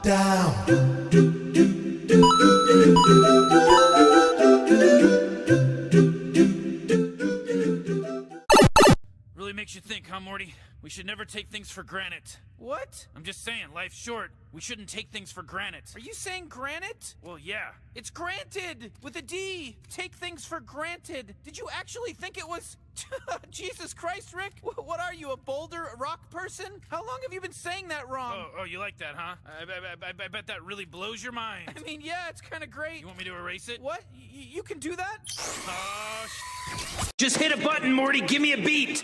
Really makes you think, huh, Morty? We should never take things for granted. What? I'm just saying, life's short. We shouldn't take things for granted. Are you saying granite? Well, yeah. It's granted with a D. Take things for granted. Did you actually think it was? Jesus Christ, Rick. What are you, a boulder rock person? How long have you been saying that wrong? Oh, you like that, huh? I bet that really blows your mind. I mean, yeah, it's kind of great. You want me to erase it? What? You can do that? Just hit a button, Morty. Give me a beat.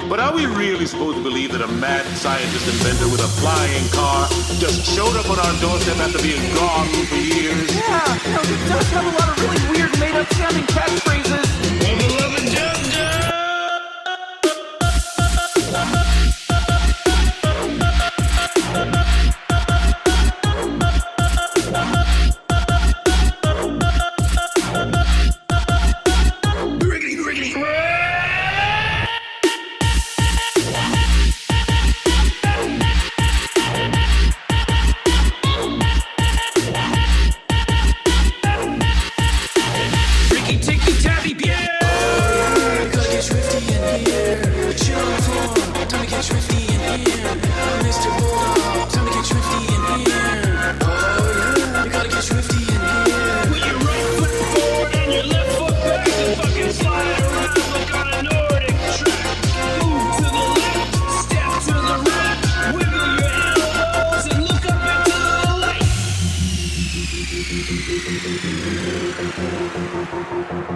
But are we really supposed to believe that a mad scientist inventor with a flying car just showed up on our doorstep after being gone for years? Yeah, he does have a lot of really weird made-up sounding catchphrases.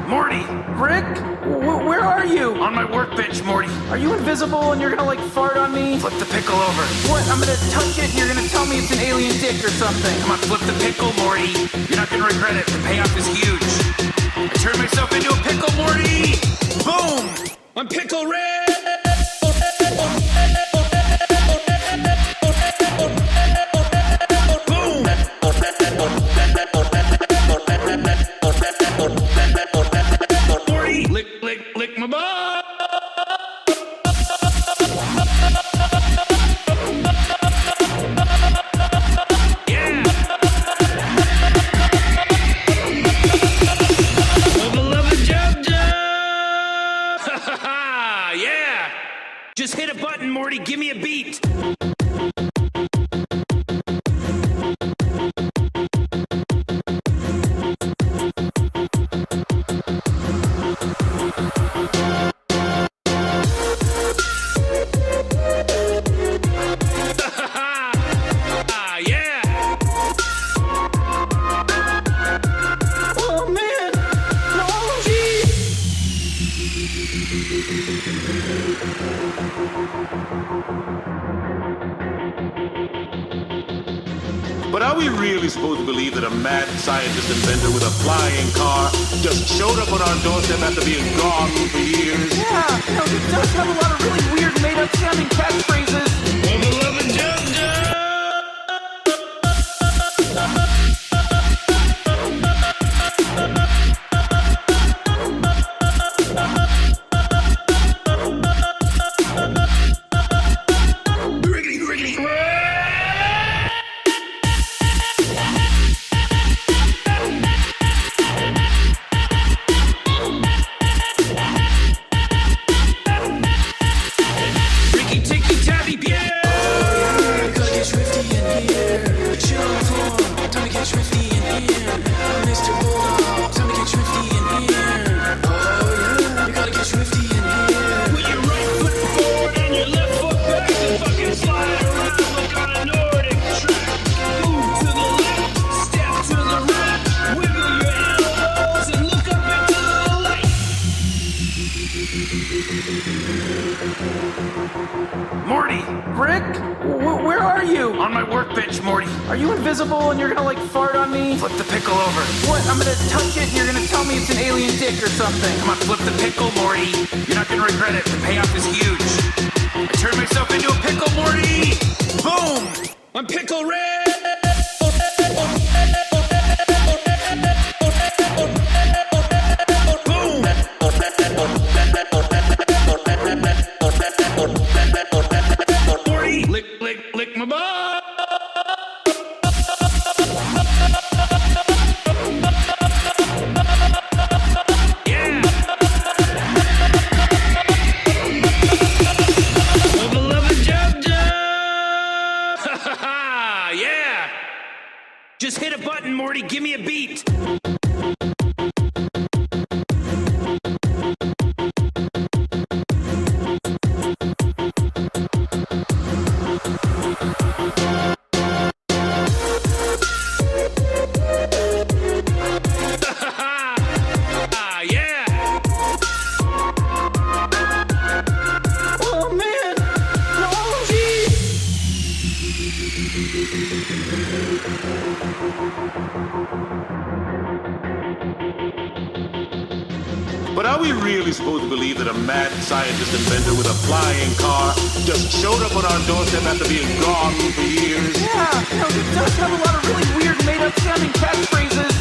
Morty! Rick? Where are you? On my workbench, Morty. Are you invisible and you're gonna like fart on me? Flip the pickle over. What? I'm gonna touch it and you're gonna tell me it's an alien dick or something. Come on, flip the pickle, Morty. You're not gonna regret it. The payoff is huge. I turned myself into a pickle, Morty! Boom! I'm Pickle Rick! Morty! Lick my butt! Yeah! Oh, beloved Jub Jub! Yeah! Just hit a button, Morty. Give me a beat. But are we really supposed to believe that a mad scientist inventor with a flying car just showed up on our doorstep after being gone for years? Yeah, he does have a lot of really weird made-up sounding catchphrases. Oh, beloved Jub Jub! Ricky Rick? Where are you? On my workbench, Morty. Are you invisible and you're gonna like fart on me? Flip the pickle over. What? I'm gonna touch it and you're gonna tell me it's an alien dick or something. Come on, flip the pickle, Morty. You're not gonna regret it. The payoff is huge. I turned myself into a pickle, Morty. Boom! I'm pickle red. Morty, lick my butt. Yeah. Oh, beloved Jub. Yeah. Just hit a button, Morty. Give me a beat. Yeah. Oh man! Oh geez! But are we really supposed to believe that a mad scientist inventor with a flying car just showed up on our doorstep after being gone for years? Yeah, he does have a lot of really weird made-up sounding catchphrases.